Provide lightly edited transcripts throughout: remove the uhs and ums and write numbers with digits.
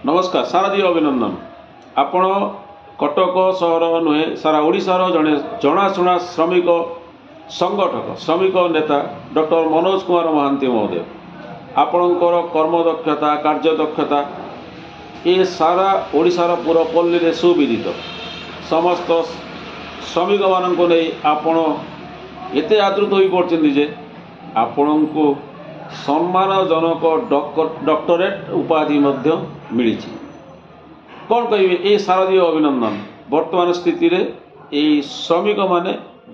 नमस्कार शारदीय अभिनंदन। आपण कटक सहर नुहे सारा ओडिशार जड़े जनाशुना श्रमिक संगठक श्रमिक नेता डॉक्टर मनोज कुमार महांती महोदय आपणकर कर्मदक्षता कार्यदक्षता ये सारा ओडिशार पुरपल्ली रे सुविदित समस्त श्रमिक मान आपण एते आदृत हो पड़ते जे आपण को सम्मानजनक डॉक्टरेट उपाधि मिली। कौन कहे ये शारदीय अभिनंदन वर्तमान स्थिति रे ये श्रमिक माने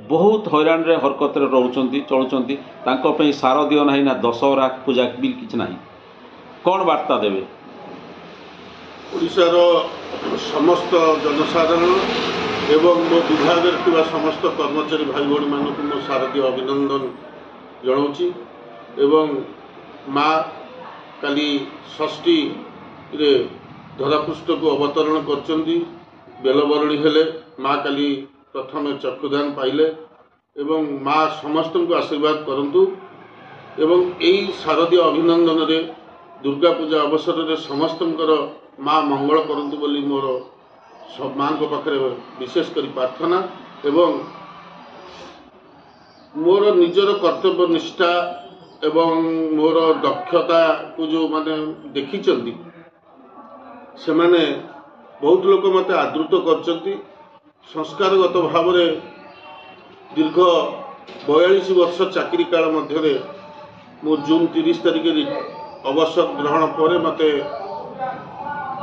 बहुत हैरान रे हरकत रोचंती चलुचंती तांको शारदीय नहीं ना दशहरा पूजा भी किछि नहीं। कौन वार्ता देवे ओडिशार समस्त जनसाधारण एवं मो विभाग रे समस्त कर्मचारी भाई भौणी मानक मो शारदीय अभिनंदन जनाऊँगी। एवं माँ काली षष्ठी रे धरापृष्ठ को अवतरण करचंदी बेलबरणी हेले माँ काली प्रथम चक्षुदान पाइले एवं माँ समस्त को आशीर्वाद करंतु एवं यही शारदीय अभिनंदन रे दुर्गा पूजा अवसर रे समस्तंकर माँ मंगल करंतु बोली मोर सब माँ को पाखरे विशेष करी प्रार्थना एवं मोर निजर कर्तव्य निष्ठा एवं मोर दक्षता को जो माने देखी से माने बहुत लोग मत आदृत कर संस्कारगत भाव दीर्घ 42 वर्ष चाकरी काल मध्य मो जून 30 तारिख अवसर ग्रहण पर मत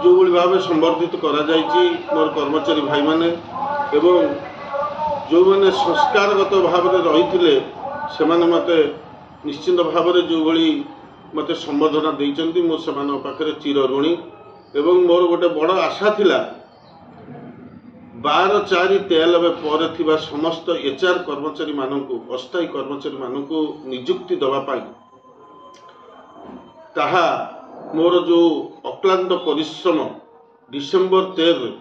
जो भाव संबर्धित करा जायछि मोर कर्मचारी भाई माने एवं जो माने संस्कारगत भाव रही से मत निश्चिंत भाव जो भली मत संबर्धना देइचंती मो सेमान पाखरे चिर ऋणी एवं मोर गोटे बड़ आशा थिला 12/4/93 पर थिबा समस्त एचआर कर्मचारी मानकु अस्थायी कर्मचारी मानकु नियुक्ति दवा पाई ताहा मोर जो अक्लांत परिश्रम डिसेम्बर 13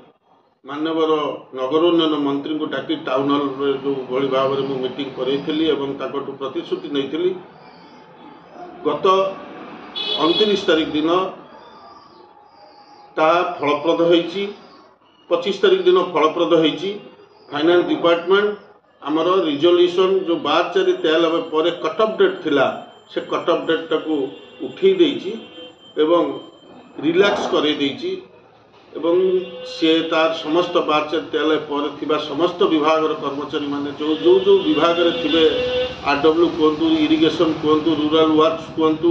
मानवर नगर उन्नयन मंत्री को डाकी टाउन हॉल जो भली भाव में मीटिंग करेइथिली एवं ताकटू प्रतिश्रुति नहीं गत 29 तारिख दिन ता फलप्रद होइछि 25 तारिख दिन फलप्रद होइछि। फाइनान्स डिपार्टमेंट आमर रिजोल्यूशन जो 12/4/93 पर कट ऑफ डेट थिला से कट ऑफ डेट टाकू उठे देइछि एवं रिलैक्स करे देइछि एवं से तार समस्त 12/4/93 पर थिबा समस्त विभाग कर्मचारी माने जो जो जो विभाग रे थिबे आरडब्ल्यू कहतु इरिगेशन कहतु रूरल वर्क्स कहतु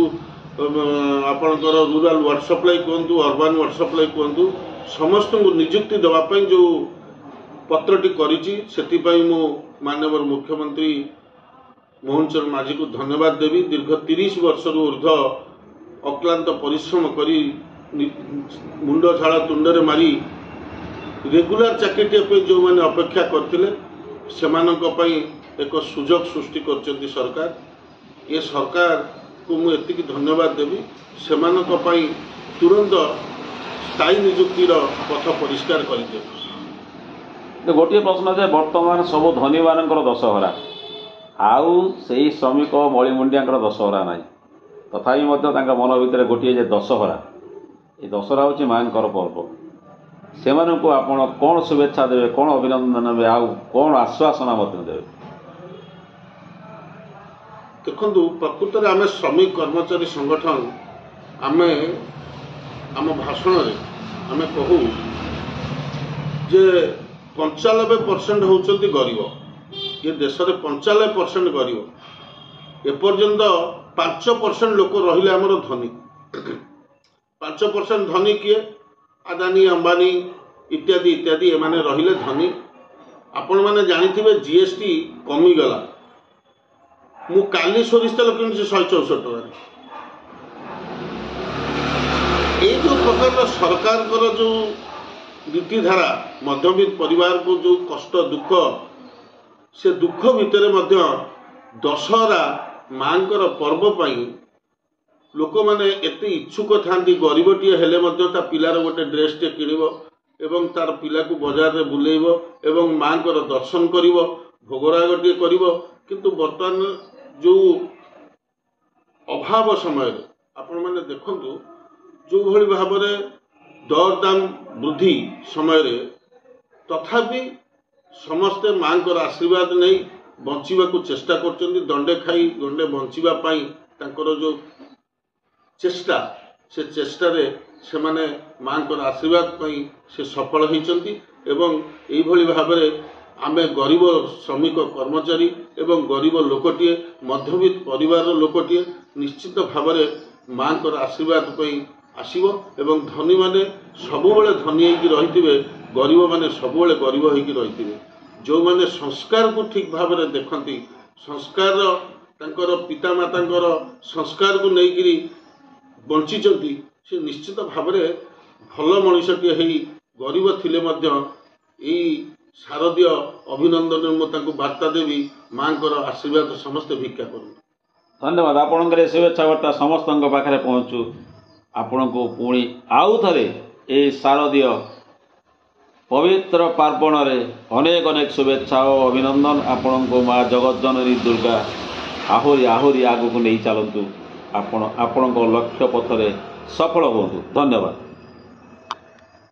आपणकर रूरल वाटर सप्लाई कहतु अर्बन वाटर सप्लाई कहतु समस्त को नियुक्ति दवापाई जो पत्रटी करिछि सेतिपाई मो माननीय मुख्यमंत्री मोहन चरण माझी को धन्यवाद देवी। दीर्घ 30 वर्ष ऊर्ध अक्लांत परिश्रम करी मुंड झाड़ तुंडरे मारी रेगुलर चाकरी जो मैंने अपेक्षा करते एक सुजोग सृष्टि कर सरकार ये सरकार को मुझे धन्यवाद देवी से तुरंत स्थायी नियुक्तिर पथ परिष्कार कर। गोटे प्रश्न जे वर्तमान सब धनी मान दशहरा आउ से श्रमिक मलिमुंडिया दशहरा ना तथापि मन भितर गोटे दशहरा ये दशहरा हूँ माँ पर्व से आपण कौन शुभेच्छा देवे कौन अभिनंदन देवे आउ कौन आश्वासना देवे। देखु प्रकृत में आम श्रमिक कर्मचारी संगठन आमे आम भाषण में आम कहू जे 95% होउछंती गरीब ये देश में 95% गरीब एपर्यंत 5% लोक रहिले आमर धनी 5% धनी किए अदानी अंबानी इत्यादि इत्यादि एमाने रहिले धनी। आपण माने जानिथिबे जीएसटी कमी गला मु काली सोरिष तेल किणुछि 164 टका। ये जो प्रकार सरकार जो नीतिधारा मध्यवित्त परिवार को जो कष्ट दुख से दुख भितर दशहरा मांकर पर्व पाई लोक मैंने एत इच्छुक था गरीबटीए हेले ता पिलार गोटे ड्रेसटे किणव एवं तार पिला को बजार में बुलेब एवं माँ को दर्शन कर भोगरागटे किंतु बर्तमान जो अभाव समय आपण मैंने देखु जो भली भाव दरदाम वृद्धि समय तथापि समस्ते माँ आशीर्वाद नहीं बंचा चेष्टा कर दंडे खाई गंडे बंचापी जो चेष्टा से चेष्टार से माने माँ आशीर्वाद से सफल होती एवं भाव आमे गरीब श्रमिक कर्मचारी एवं गरीब लोकटे मध्यवित्त परिवार लोकटे निश्चित भाव माँ आशीर्वाद आसव एवं धनी माने सबुबले धनी होगी रही गरीब माने सबुबले गरीब होगी रही जो माने संस्कार को ठीक भाव में देखती संस्कार तांकर पिता मातांकर संस्कार को लेकिरी बंची से निश्चित भाव में भल मनीषटे गरीब थिले शारदीय अभिनंदन मुझे वार्ता देवी माँ आशीर्वाद समस्ते भिक्षा करूँ। धन्यवाद आपणकर शुभेच्छा वार्ता समस्त पाखे पहुँचू आपण को पुणी आउ थे ये शारदीय पवित्र पार्वण में अनेक अनेक शुभेच्छा और अभिनंदन आपण को माँ जगज्जननी दुर्गा आहुरी आहुरी आगू को नहीं चलतु आपण लक्ष्य पथरे सफल हूँ। धन्यवाद।